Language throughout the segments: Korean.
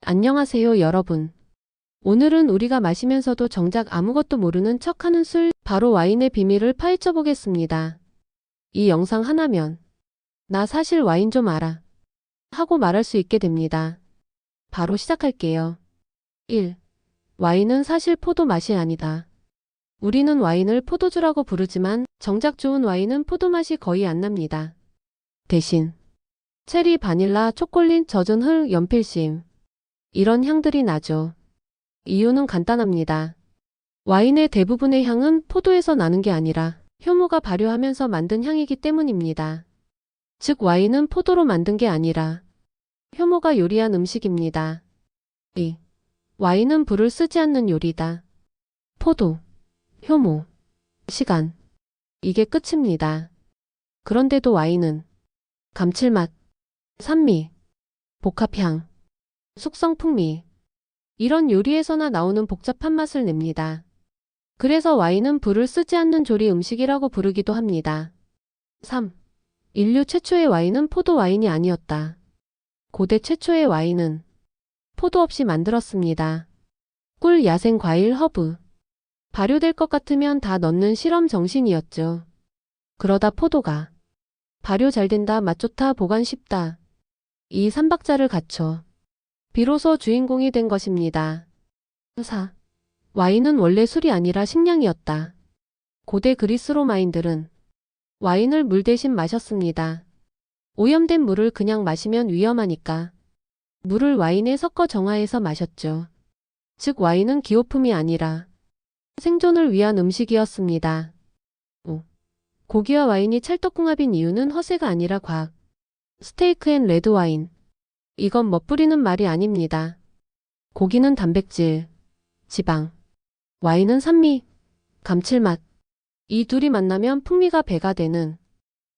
안녕하세요, 여러분. 오늘은 우리가 마시면서도 정작 아무것도 모르는 척하는 술, 바로 와인의 비밀을 파헤쳐 보겠습니다. 이 영상 하나면 나 사실 와인 좀 알아 하고 말할 수 있게 됩니다. 바로 시작할게요. 1. 와인은 사실 포도 맛이 아니다. 우리는 와인을 포도주라고 부르지만 정작 좋은 와인은 포도 맛이 거의 안 납니다. 대신 체리, 바닐라, 초콜릿, 젖은 흙, 연필심 이런 향들이 나죠. 이유는 간단합니다. 와인의 대부분의 향은 포도에서 나는 게 아니라 효모가 발효하면서 만든 향이기 때문입니다. 즉 와인은 포도로 만든 게 아니라 효모가 요리한 음식입니다. 2. 와인은 불을 쓰지 않는 요리다. 포도, 효모, 시간. 이게 끝입니다. 그런데도 와인은 감칠맛, 산미, 복합향, 숙성 풍미 이런 요리에서나 나오는 복잡한 맛을 냅니다. 그래서 와인은 불을 쓰지 않는 조리 음식이라고 부르기도 합니다. 3. 인류 최초의 와인은 포도 와인이 아니었다. 고대 최초의 와인은 포도 없이 만들었습니다. 꿀, 야생 과일, 허브. 발효될 것 같으면 다 넣는 실험 정신이었죠. 그러다 포도가 발효 잘 된다, 맛 좋다, 보관 쉽다. 이 삼박자를 갖춰 비로소 주인공이 된 것입니다. 4. 와인은 원래 술이 아니라 식량이었다. 고대 그리스 로마인들은 와인을 물 대신 마셨습니다. 오염된 물을 그냥 마시면 위험하니까 물을 와인에 섞어 정화해서 마셨죠. 즉 와인은 기호품이 아니라 생존을 위한 음식이었습니다. 5. 고기와 와인이 찰떡궁합인 이유는 허세가 아니라 과학. 스테이크 앤 레드 와인. 이건 멋부리는 말이 아닙니다. 고기는 단백질, 지방, 와인은 산미, 감칠맛. 이 둘이 만나면 풍미가 배가 되는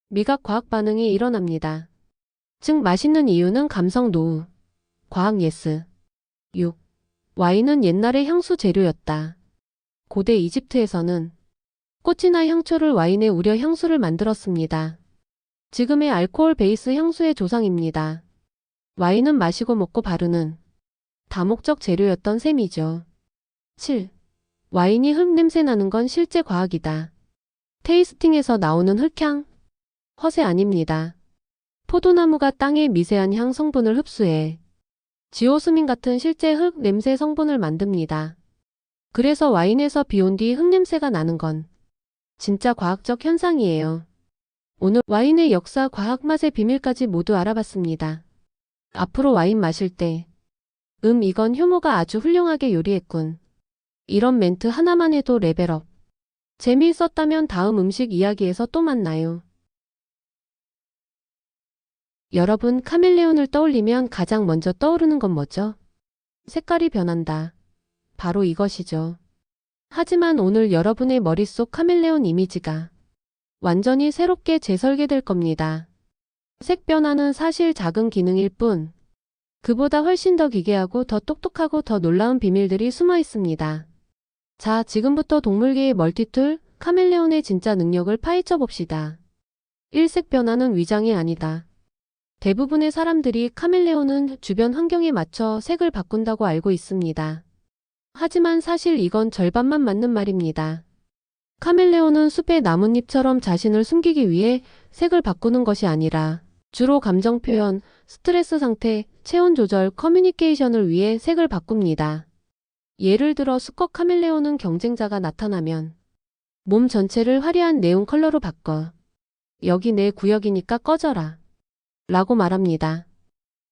미각 과학 반응이 일어납니다. 즉 맛있는 이유는 감성 노후, 과학 예스. 6. 와인은 옛날의 향수 재료였다. 고대 이집트에서는 꽃이나 향초를 와인에 우려 향수를 만들었습니다. 지금의 알코올 베이스 향수의 조상입니다. 와인은 마시고 먹고 바르는 다목적 재료였던 셈이죠. 7. 와인이 흙 냄새 나는 건 실제 과학이다. 테이스팅에서 나오는 흙향, 허세 아닙니다. 포도나무가 땅의 미세한 향 성분을 흡수해 지오스민 같은 실제 흙 냄새 성분을 만듭니다. 그래서 와인에서 비온 뒤 흙 냄새가 나는 건 진짜 과학적 현상이에요. 오늘 와인의 역사, 과학, 맛의 비밀까지 모두 알아봤습니다. 앞으로 와인 마실 때 이건 효모가 아주 훌륭하게 요리했군. 이런 멘트 하나만 해도 레벨업. 재미있었다면 다음 음식 이야기에서 또 만나요. 여러분, 카멜레온을 떠올리면 가장 먼저 떠오르는 건 뭐죠? 색깔이 변한다. 바로 이것이죠. 하지만 오늘 여러분의 머릿속 카멜레온 이미지가 완전히 새롭게 재설계될 겁니다. 색 변화는 사실 작은 기능일 뿐 그보다 훨씬 더 기괴하고 더 똑똑하고 더 놀라운 비밀들이 숨어 있습니다. 자, 지금부터 동물계의 멀티툴, 카멜레온의 진짜 능력을 파헤쳐 봅시다. 1. 색 변화는 위장이 아니다. 대부분의 사람들이 카멜레온은 주변 환경에 맞춰 색을 바꾼다고 알고 있습니다. 하지만 사실 이건 절반만 맞는 말입니다. 카멜레온은 숲의 나뭇잎처럼 자신을 숨기기 위해 색을 바꾸는 것이 아니라 주로 감정 표현, 스트레스 상태, 체온 조절, 커뮤니케이션을 위해 색을 바꿉니다. 예를 들어 수컷 카멜레온은 경쟁자가 나타나면 몸 전체를 화려한 네온 컬러로 바꿔. 여기 내 구역이니까 꺼져라. 라고 말합니다.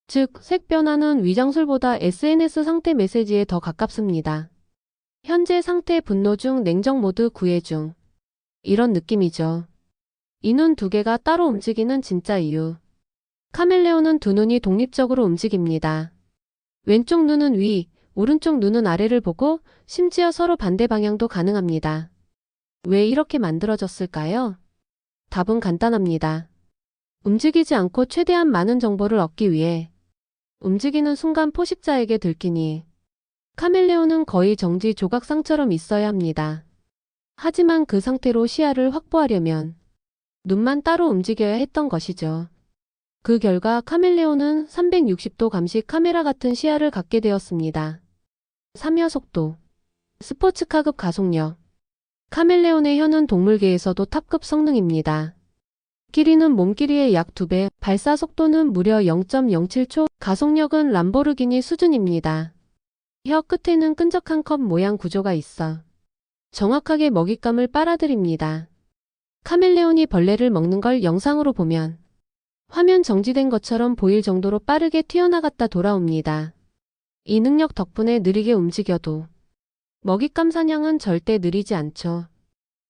즉, 색 변화는 위장술보다 SNS 상태 메시지에 더 가깝습니다. 현재 상태 분노 중, 냉정 모드 구애 중. 이런 느낌이죠. 이 눈 두 개가 따로 움직이는 진짜 이유. 카멜레온은 두 눈이 독립적으로 움직입니다. 왼쪽 눈은 위, 오른쪽 눈은 아래를 보고 심지어 서로 반대 방향도 가능합니다. 왜 이렇게 만들어졌을까요? 답은 간단합니다. 움직이지 않고 최대한 많은 정보를 얻기 위해 움직이는 순간 포식자에게 들키니 카멜레온은 거의 정지 조각상처럼 있어야 합니다. 하지만 그 상태로 시야를 확보하려면 눈만 따로 움직여야 했던 것이죠. 그 결과 카멜레온은 360도 감시 카메라 같은 시야를 갖게 되었습니다. 참여 속도, 스포츠카급 가속력. 카멜레온의 혀는 동물계에서도 탑급 성능입니다. 길이는 몸길이의 약 2배, 발사 속도는 무려 0.07초, 가속력은 람보르기니 수준입니다. 혀 끝에는 끈적한 컵 모양 구조가 있어 정확하게 먹잇감을 빨아들입니다. 카멜레온이 벌레를 먹는 걸 영상으로 보면 화면 정지된 것처럼 보일 정도로 빠르게 튀어나갔다 돌아옵니다. 이 능력 덕분에 느리게 움직여도 먹잇감 사냥은 절대 느리지 않죠.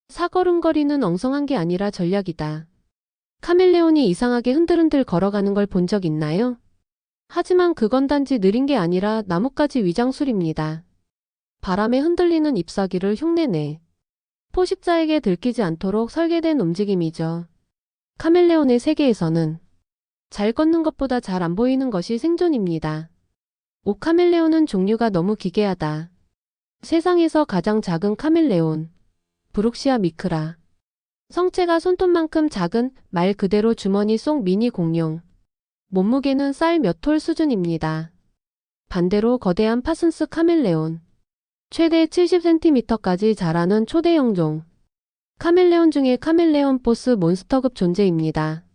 사걸음거리는 엉성한 게 아니라 전략이다. 카멜레온이 이상하게 흔들흔들 걸어가는 걸 본 적 있나요? 하지만 그건 단지 느린 게 아니라 나뭇가지 위장술입니다. 바람에 흔들리는 잎사귀를 흉내내 포식자에게 들키지 않도록 설계된 움직임이죠. 카멜레온의 세계에서는 잘 걷는 것보다 잘 안 보이는 것이 생존입니다. 오카멜레온은 종류가 너무 기괴하다. 세상에서 가장 작은 카멜레온, 브룩시아 미크라. 성체가 손톱만큼 작은 말 그대로 주머니 속 미니 공룡. 몸무게는 쌀 몇 톨 수준입니다. 반대로 거대한 파슨스 카멜레온. 최대 70cm까지 자라는 초대형종. 카멜레온 중에 카멜레온 보스 몬스터급 존재입니다.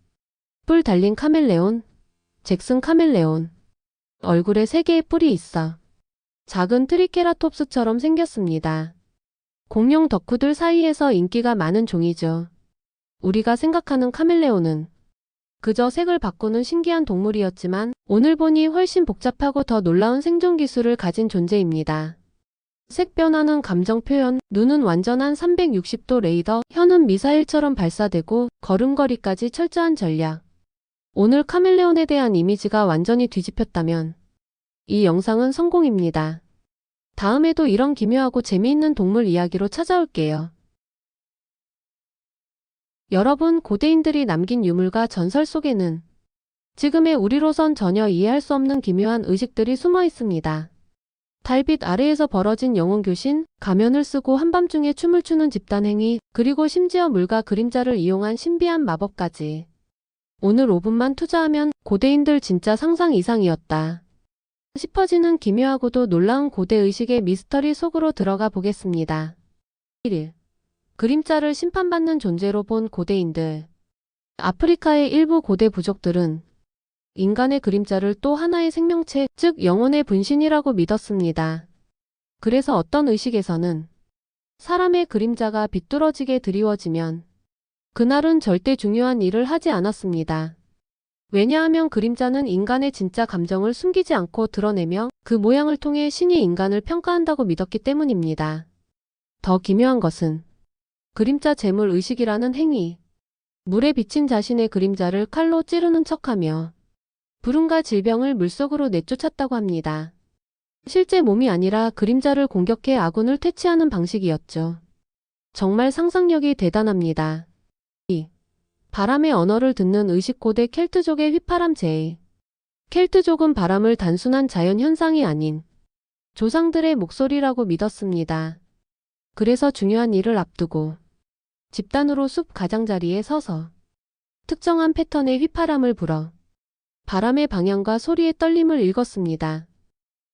뿔 달린 카멜레온, 잭슨 카멜레온. 얼굴에 3개의 뿔이 있어 작은 트리케라톱스처럼 생겼습니다. 공룡 덕후들 사이에서 인기가 많은 종이죠. 우리가 생각하는 카멜레온은 그저 색을 바꾸는 신기한 동물이었지만 오늘 보니 훨씬 복잡하고 더 놀라운 생존 기술을 가진 존재입니다. 색 변화는 감정 표현, 눈은 완전한 360도 레이더, 혀는 미사일처럼 발사되고 걸음걸이까지 철저한 전략. 오늘 카멜레온에 대한 이미지가 완전히 뒤집혔다면 이 영상은 성공입니다. 다음에도 이런 기묘하고 재미있는 동물 이야기로 찾아올게요. 여러분, 고대인들이 남긴 유물과 전설 속에는 지금의 우리로선 전혀 이해할 수 없는 기묘한 의식들이 숨어 있습니다. 달빛 아래에서 벌어진 영혼교신, 가면을 쓰고 한밤중에 춤을 추는 집단 행위, 그리고 심지어 물과 그림자를 이용한 신비한 마법까지. 오늘 5분만 투자하면 고대인들 진짜 상상 이상이었다 싶어지는 기묘하고도 놀라운 고대의식의 미스터리 속으로 들어가 보겠습니다. 1. 그림자를 심판받는 존재로 본 고대인들. 아프리카의 일부 고대 부족들은 인간의 그림자를 또 하나의 생명체, 즉 영혼의 분신이라고 믿었습니다. 그래서 어떤 의식에서는 사람의 그림자가 비뚤어지게 드리워지면 그날은 절대 중요한 일을 하지 않았습니다. 왜냐하면 그림자는 인간의 진짜 감정을 숨기지 않고 드러내며 그 모양을 통해 신이 인간을 평가한다고 믿었기 때문입니다. 더 기묘한 것은 그림자 제물 의식이라는 행위. 물에 비친 자신의 그림자를 칼로 찌르는 척하며 불운과 질병을 물속으로 내쫓았다고 합니다. 실제 몸이 아니라 그림자를 공격해 아군을 퇴치하는 방식이었죠. 정말 상상력이 대단합니다. 2. 바람의 언어를 듣는 의식고대 켈트족의 휘파람 제의. 켈트족은 바람을 단순한 자연 현상이 아닌 조상들의 목소리라고 믿었습니다. 그래서 중요한 일을 앞두고 집단으로 숲 가장자리에 서서 특정한 패턴의 휘파람을 불어 바람의 방향과 소리의 떨림을 읽었습니다.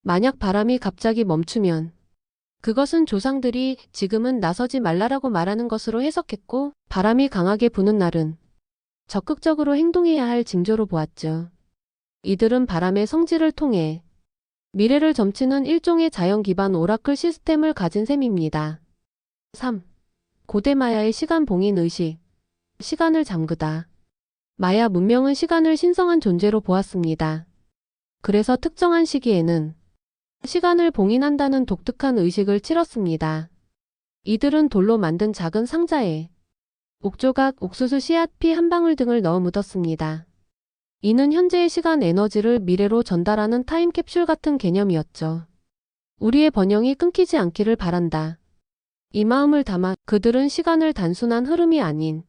만약 바람이 갑자기 멈추면 그것은 조상들이 지금은 나서지 말라라고 말하는 것으로 해석했고, 바람이 강하게 부는 날은 적극적으로 행동해야 할 징조로 보았죠. 이들은 바람의 성질을 통해 미래를 점치는 일종의 자연 기반 오라클 시스템을 가진 셈입니다. 3. 고대 마야의 시간 봉인 의식. 시간을 잠그다. 마야 문명은 시간을 신성한 존재로 보았습니다. 그래서 특정한 시기에는 시간을 봉인한다는 독특한 의식을 치렀습니다. 이들은 돌로 만든 작은 상자에 옥조각, 옥수수 씨앗, 피 한 방울 등을 넣어 묻었습니다. 이는 현재의 시간 에너지를 미래로 전달하는 타임캡슐 같은 개념이었죠. 우리의 번영이 끊기지 않기를 바란다. 이 마음을 담아 그들은 시간을 단순한 흐름이 아닌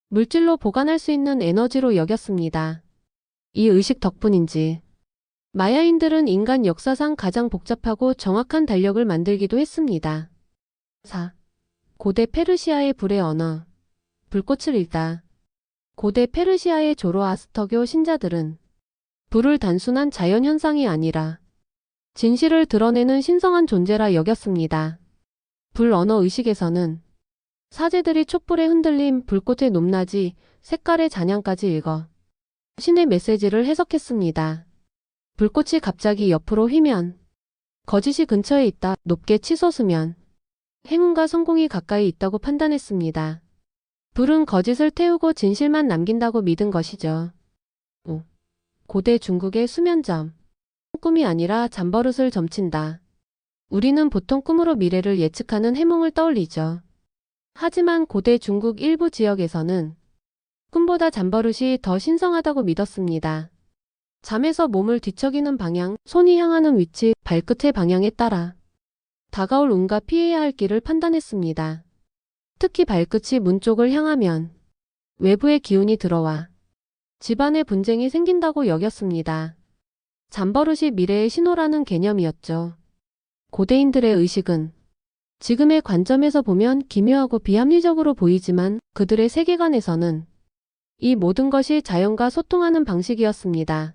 물질로 보관할 수 있는 에너지로 여겼습니다. 이 의식 덕분인지 마야인들은 인간 역사상 가장 복잡하고 정확한 달력을 만들기도 했습니다. 4. 고대 페르시아의 불의 언어. 불꽃을 읽다. 고대 페르시아의 조로아스터교 신자들은 불을 단순한 자연현상이 아니라 진실을 드러내는 신성한 존재라 여겼습니다. 불 언어 의식에서는 사제들이 촛불의 흔들림, 불꽃의 높낮이, 색깔의 잔향까지 읽어 신의 메시지를 해석했습니다. 불꽃이 갑자기 옆으로 휘면 거짓이 근처에 있다, 높게 치솟으면 행운과 성공이 가까이 있다고 판단했습니다. 불은 거짓을 태우고 진실만 남긴다고 믿은 것이죠. 5. 고대 중국의 수면점. 꿈이 아니라 잠버릇을 점친다. 우리는 보통 꿈으로 미래를 예측하는 해몽을 떠올리죠. 하지만 고대 중국 일부 지역에서는 꿈보다 잠버릇이 더 신성하다고 믿었습니다. 잠에서 몸을 뒤척이는 방향, 손이 향하는 위치, 발끝의 방향에 따라 다가올 운과 피해야 할 길을 판단했습니다. 특히 발끝이 문 쪽을 향하면 외부의 기운이 들어와 집안에 분쟁이 생긴다고 여겼습니다. 잠버릇이 미래의 신호라는 개념이었죠. 고대인들의 의식은 지금의 관점에서 보면 기묘하고 비합리적으로 보이지만 그들의 세계관에서는 이 모든 것이 자연과 소통하는 방식이었습니다.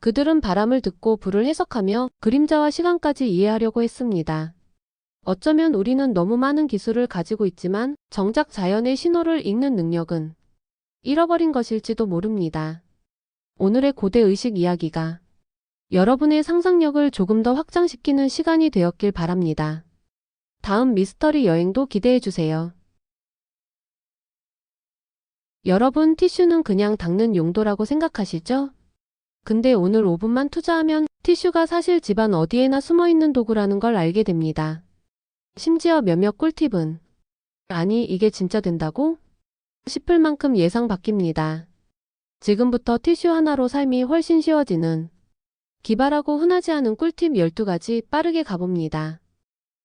그들은 바람을 듣고 불을 해석하며 그림자와 시간까지 이해하려고 했습니다. 어쩌면 우리는 너무 많은 기술을 가지고 있지만 정작 자연의 신호를 읽는 능력은 잃어버린 것일지도 모릅니다. 오늘의 고대 의식 이야기가 여러분의 상상력을 조금 더 확장시키는 시간이 되었길 바랍니다. 다음 미스터리 여행도 기대해주세요. 여러분, 티슈는 그냥 닦는 용도라고 생각하시죠? 근데 오늘 5분만 투자하면 티슈가 사실 집안 어디에나 숨어있는 도구라는 걸 알게 됩니다. 심지어 몇몇 꿀팁은 아니, 이게 진짜 된다고? 싶을 만큼 예상 바뀝니다. 지금부터 티슈 하나로 삶이 훨씬 쉬워지는 기발하고 흔하지 않은 꿀팁 12가지 빠르게 가봅니다.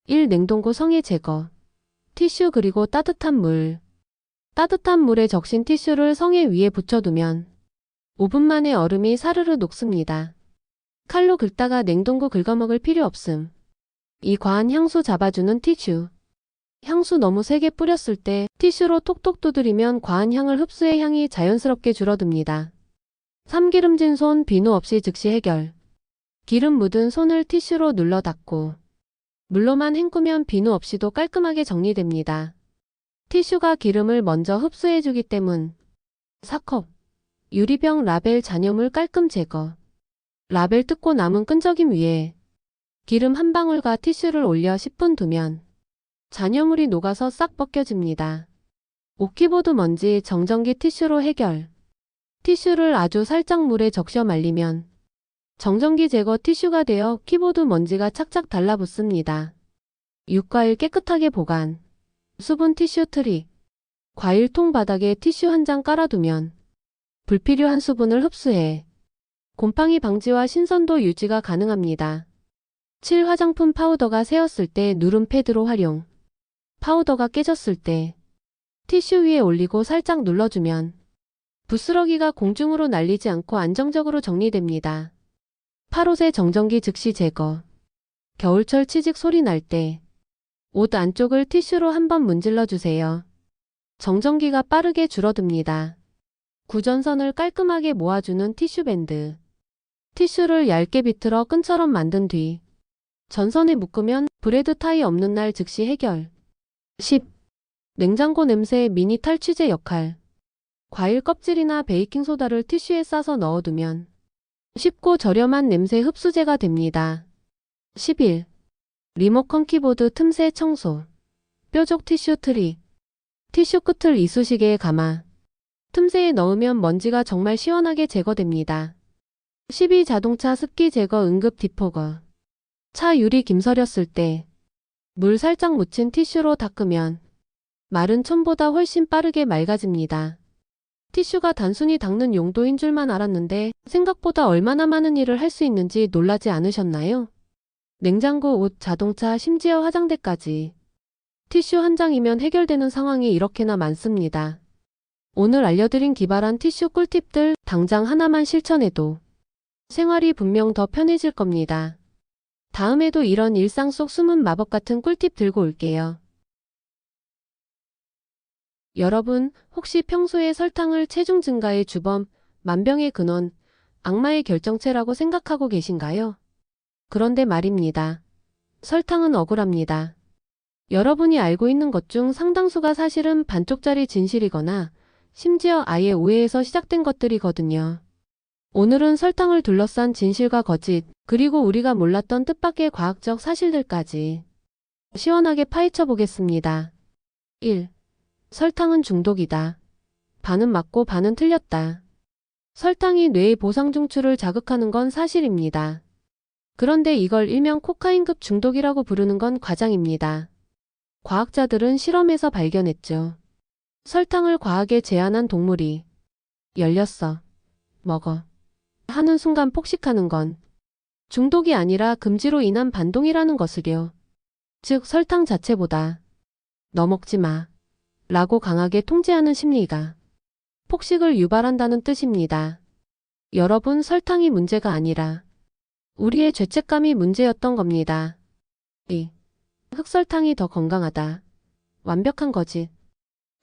1. 냉동고 성에 제거. 티슈 그리고 따뜻한 물. 따뜻한 물에 적신 티슈를 성에 위에 붙여두면 5분 만에 얼음이 사르르 녹습니다. 칼로 긁다가 냉동고 긁어먹을 필요 없음. 이 과한 향수 잡아주는 티슈. 향수 너무 세게 뿌렸을 때 티슈로 톡톡 두드리면 과한 향을 흡수해 향이 자연스럽게 줄어듭니다. 3. 기름진 손, 비누 없이 즉시 해결. 기름 묻은 손을 티슈로 눌러 닦고 물로만 헹구면 비누 없이도 깔끔하게 정리됩니다. 티슈가 기름을 먼저 흡수해주기 때문. 4컵. 유리병 라벨 잔여물 깔끔 제거. 라벨 뜯고 남은 끈적임 위에 기름 한 방울과 티슈를 올려 10분 두면 잔여물이 녹아서 싹 벗겨집니다. 5. 키보드 먼지 정전기 티슈로 해결. 티슈를 아주 살짝 물에 적셔 말리면 정전기 제거 티슈가 되어 키보드 먼지가 착착 달라붙습니다. 6. 과일 깨끗하게 보관. 수분 티슈 트릭. 과일통 바닥에 티슈 한 장 깔아두면 불필요한 수분을 흡수해 곰팡이 방지와 신선도 유지가 가능합니다. 7. 화장품 파우더가 새었을 때 누름 패드로 활용. 파우더가 깨졌을 때 티슈 위에 올리고 살짝 눌러주면 부스러기가 공중으로 날리지 않고 안정적으로 정리됩니다. 8. 옷의 정전기 즉시 제거. 겨울철 치직 소리 날 때 옷 안쪽을 티슈로 한번 문질러 주세요. 정전기가 빠르게 줄어듭니다. 9. 전선을 깔끔하게 모아주는 티슈 밴드. 티슈를 얇게 비틀어 끈처럼 만든 뒤 전선에 묶으면 브레드 타이 없는 날 즉시 해결. 10. 냉장고 냄새 미니 탈취제 역할. 과일 껍질이나 베이킹소다를 티슈에 싸서 넣어두면 쉽고 저렴한 냄새 흡수제가 됩니다. 11. 리모컨 키보드 틈새 청소. 뾰족 티슈 트릭. 티슈 끝을 이쑤시개에 감아 틈새에 넣으면 먼지가 정말 시원하게 제거됩니다. 12. 자동차 습기 제거 응급 디포거. 차 유리 김서렸을 때 물 살짝 묻힌 티슈로 닦으면 마른 천보다 훨씬 빠르게 맑아집니다. 티슈가 단순히 닦는 용도인 줄만 알았는데 생각보다 얼마나 많은 일을 할 수 있는지 놀라지 않으셨나요? 냉장고, 옷, 자동차, 심지어 화장대까지 티슈 한 장이면 해결되는 상황이 이렇게나 많습니다. 오늘 알려드린 기발한 티슈 꿀팁들 당장 하나만 실천해도 생활이 분명 더 편해질 겁니다. 다음에도 이런 일상 속 숨은 마법 같은 꿀팁 들고 올게요. 여러분, 혹시 평소에 설탕을 체중 증가의 주범, 만병의 근원, 악마의 결정체라고 생각하고 계신가요? 그런데 말입니다. 설탕은 억울합니다. 여러분이 알고 있는 것 중 상당수가 사실은 반쪽짜리 진실이거나 심지어 아예 오해에서 시작된 것들이거든요. 오늘은 설탕을 둘러싼 진실과 거짓, 그리고 우리가 몰랐던 뜻밖의 과학적 사실들까지 시원하게 파헤쳐 보겠습니다. 1. 설탕은 중독이다. 반은 맞고 반은 틀렸다. 설탕이 뇌의 보상중추를 자극하는 건 사실입니다. 그런데 이걸 일명 코카인급 중독이라고 부르는 건 과장입니다. 과학자들은 실험에서 발견했죠. 설탕을 과하게 제한한 동물이 열렸어. 먹어. 하는 순간 폭식하는 건 중독이 아니라 금지로 인한 반동이라는 것을요. 즉 설탕 자체보다 너 먹지 마 라고 강하게 통제하는 심리가 폭식을 유발한다는 뜻입니다. 여러분, 설탕이 문제가 아니라 우리의 죄책감이 문제였던 겁니다. 2. 흑설탕이 더 건강하다. 완벽한 거짓.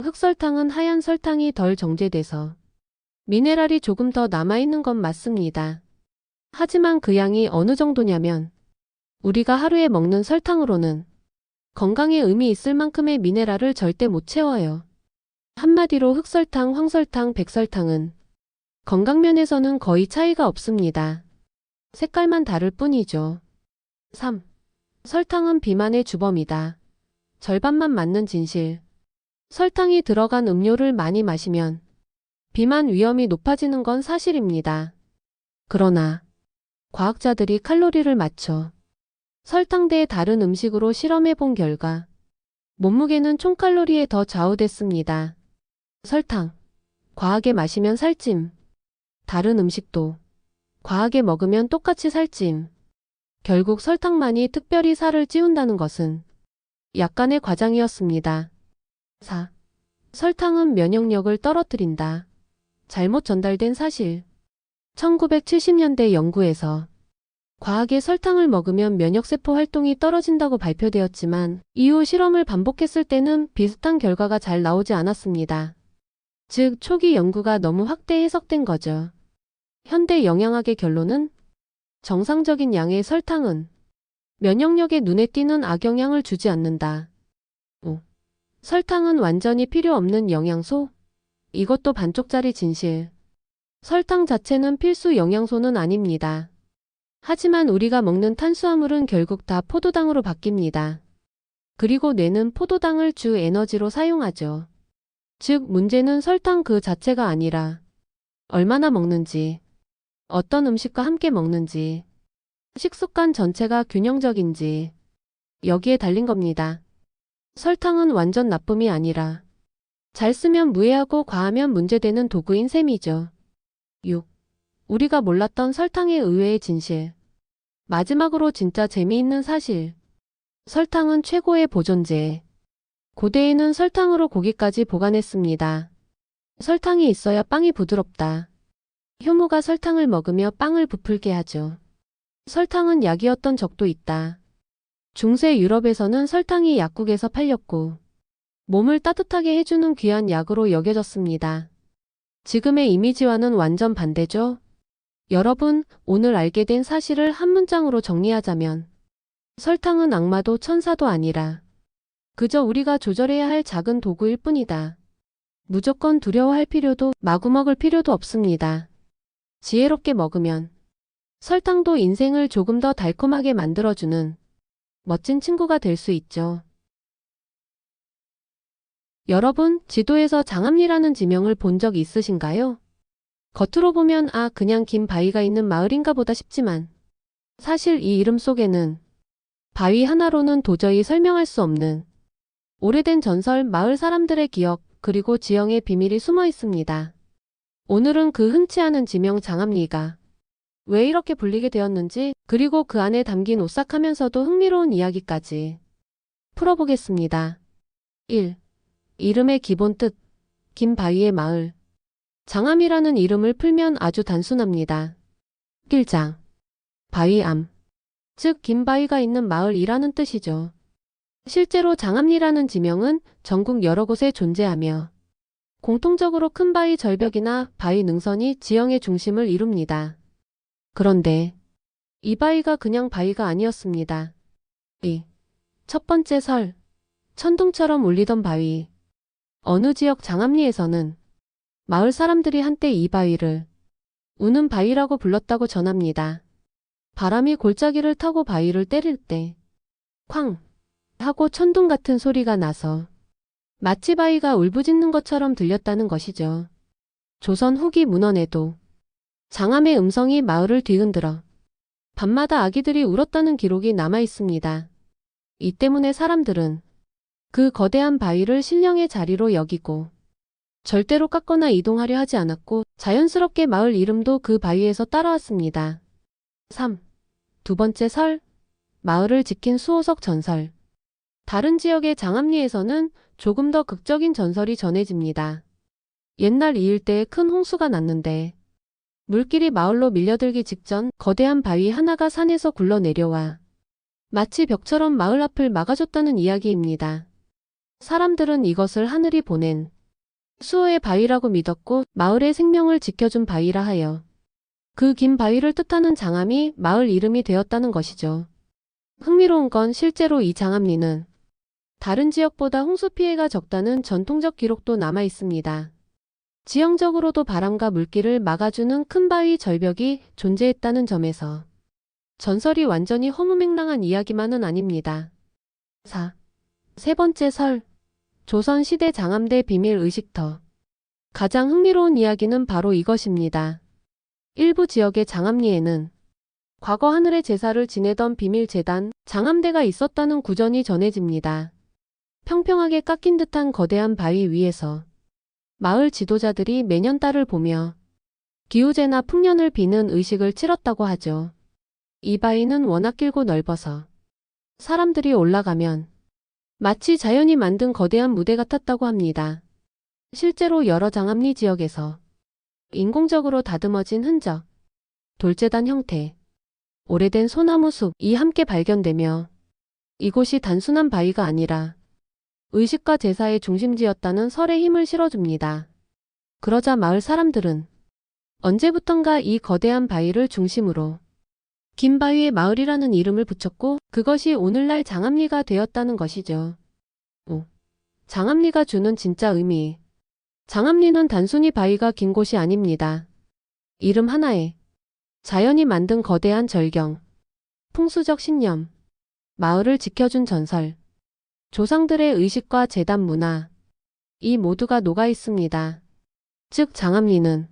흑설탕은 하얀 설탕이 덜 정제돼서 미네랄이 조금 더 남아있는 건 맞습니다. 하지만 그 양이 어느 정도냐면 우리가 하루에 먹는 설탕으로는 건강에 의미 있을 만큼의 미네랄을 절대 못 채워요. 한마디로 흑설탕, 황설탕, 백설탕은 건강면에서는 거의 차이가 없습니다. 색깔만 다를 뿐이죠. 3. 설탕은 비만의 주범이다. 절반만 맞는 진실. 설탕이 들어간 음료를 많이 마시면 비만 위험이 높아지는 건 사실입니다. 그러나 과학자들이 칼로리를 맞춰 설탕대의 다른 음식으로 실험해 본 결과 몸무게는 총칼로리에 더 좌우됐습니다. 설탕. 과하게 마시면 살찜. 다른 음식도 과하게 먹으면 똑같이 살찜. 결국 설탕만이 특별히 살을 찌운다는 것은 약간의 과장이었습니다. 4. 설탕은 면역력을 떨어뜨린다. 잘못 전달된 사실. 1970년대 연구에서 과하게 설탕을 먹으면 면역세포 활동이 떨어진다고 발표되었지만 이후 실험을 반복했을 때는 비슷한 결과가 잘 나오지 않았습니다. 즉, 초기 연구가 너무 확대 해석된 거죠. 현대 영양학의 결론은 정상적인 양의 설탕은 면역력에 눈에 띄는 악영향을 주지 않는다. 5. 설탕은 완전히 필요 없는 영양소? 이것도 반쪽짜리 진실. 설탕 자체는 필수 영양소는 아닙니다. 하지만 우리가 먹는 탄수화물은 결국 다 포도당으로 바뀝니다. 그리고 뇌는 포도당을 주 에너지로 사용하죠. 즉, 문제는 설탕 그 자체가 아니라 얼마나 먹는지, 어떤 음식과 함께 먹는지, 식습관 전체가 균형적인지 여기에 달린 겁니다. 설탕은 완전 나쁨이 아니라 잘 쓰면 무해하고 과하면 문제되는 도구인 셈이죠. 6. 우리가 몰랐던 설탕의 의외의 진실. 마지막으로 진짜 재미있는 사실. 설탕은 최고의 보존제. 고대에는 설탕으로 고기까지 보관했습니다. 설탕이 있어야 빵이 부드럽다. 효모가 설탕을 먹으며 빵을 부풀게 하죠. 설탕은 약이었던 적도 있다. 중세 유럽에서는 설탕이 약국에서 팔렸고 몸을 따뜻하게 해주는 귀한 약으로 여겨졌습니다. 지금의 이미지와는 완전 반대죠. 여러분, 오늘 알게 된 사실을 한 문장으로 정리하자면 설탕은 악마도 천사도 아니라 그저 우리가 조절해야 할 작은 도구일 뿐이다. 무조건 두려워할 필요도 마구 먹을 필요도 없습니다. 지혜롭게 먹으면 설탕도 인생을 조금 더 달콤하게 만들어주는 멋진 친구가 될 수 있죠. 여러분, 지도에서 장암리라는 지명을 본 적 있으신가요? 겉으로 보면 그냥 긴 바위가 있는 마을인가 보다 싶지만 사실 이 이름 속에는 바위 하나로는 도저히 설명할 수 없는 오래된 전설, 마을 사람들의 기억, 그리고 지형의 비밀이 숨어 있습니다. 오늘은 그 흔치 않은 지명 장암리가 왜 이렇게 불리게 되었는지, 그리고 그 안에 담긴 오싹하면서도 흥미로운 이야기까지 풀어보겠습니다. 1. 이름의 기본 뜻. 긴 바위의 마을. 장암이라는 이름을 풀면 아주 단순합니다. 1장. 바위암. 즉, 긴 바위가 있는 마을이라는 뜻이죠. 실제로 장암리라는 지명은 전국 여러 곳에 존재하며 공통적으로 큰 바위 절벽이나 바위 능선이 지형의 중심을 이룹니다. 그런데 이 바위가 그냥 바위가 아니었습니다. 첫 번째 설, 천둥처럼 울리던 바위. 어느 지역 장암리에서는 마을 사람들이 한때 이 바위를 우는 바위라고 불렀다고 전합니다. 바람이 골짜기를 타고 바위를 때릴 때 쾅 하고 천둥 같은 소리가 나서 마치 바위가 울부짖는 것처럼 들렸다는 것이죠. 조선 후기 문헌에도 장암의 음성이 마을을 뒤흔들어 밤마다 아기들이 울었다는 기록이 남아 있습니다. 이 때문에 사람들은 그 거대한 바위를 신령의 자리로 여기고 절대로 깎거나 이동하려 하지 않았고 자연스럽게 마을 이름도 그 바위에서 따라왔습니다. 3. 두 번째 설, 마을을 지킨 수호석 전설. 다른 지역의 장암리에서는 조금 더 극적인 전설이 전해집니다. 옛날 이일대에 큰 홍수가 났는데 물길이 마을로 밀려들기 직전 거대한 바위 하나가 산에서 굴러 내려와 마치 벽처럼 마을 앞을 막아줬다는 이야기입니다. 사람들은 이것을 하늘이 보낸 수호의 바위라고 믿었고 마을의 생명을 지켜준 바위라 하여 그 긴 바위를 뜻하는 장암이 마을 이름이 되었다는 것이죠. 흥미로운 건 실제로 이 장암리는 다른 지역보다 홍수 피해가 적다는 전통적 기록도 남아 있습니다. 지형적으로도 바람과 물길을 막아주는 큰 바위 절벽이 존재했다는 점에서 전설이 완전히 허무맹랑한 이야기만은 아닙니다. 4. 세 번째 설, 조선시대 장암대 비밀 의식터. 가장 흥미로운 이야기는 바로 이것입니다. 일부 지역의 장암리에는 과거 하늘의 제사를 지내던 비밀 제단, 장암대가 있었다는 구전이 전해집니다. 평평하게 깎인 듯한 거대한 바위 위에서 마을 지도자들이 매년 달을 보며 기우제나 풍년을 비는 의식을 치렀다고 하죠. 이 바위는 워낙 길고 넓어서 사람들이 올라가면 마치 자연이 만든 거대한 무대 같았다고 합니다. 실제로 여러 장암리 지역에서 인공적으로 다듬어진 흔적, 돌재단 형태, 오래된 소나무 숲이 함께 발견되며 이곳이 단순한 바위가 아니라 의식과 제사의 중심지였다는 설에 힘을 실어줍니다. 그러자 마을 사람들은 언제부턴가 이 거대한 바위를 중심으로 긴 바위의 마을이라는 이름을 붙였고 그것이 오늘날 장암리가 되었다는 것이죠. 5. 장암리가 주는 진짜 의미. 장암리는 단순히 바위가 긴 곳이 아닙니다. 이름 하나에 자연이 만든 거대한 절경, 풍수적 신념, 마을을 지켜준 전설, 조상들의 의식과 제단 문화, 이 모두가 녹아 있습니다. 즉 장암리는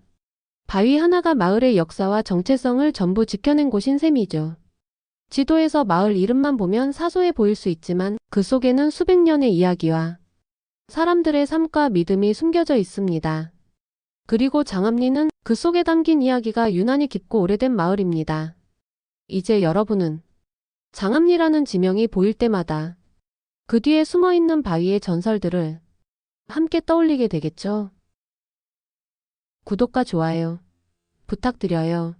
바위 하나가 마을의 역사와 정체성을 전부 지켜낸 곳인 셈이죠. 지도에서 마을 이름만 보면 사소해 보일 수 있지만 그 속에는 수백 년의 이야기와 사람들의 삶과 믿음이 숨겨져 있습니다. 그리고 장암리는 그 속에 담긴 이야기가 유난히 깊고 오래된 마을입니다. 이제 여러분은 장암리라는 지명이 보일 때마다 그 뒤에 숨어있는 바위의 전설들을 함께 떠올리게 되겠죠? 구독과 좋아요 부탁드려요.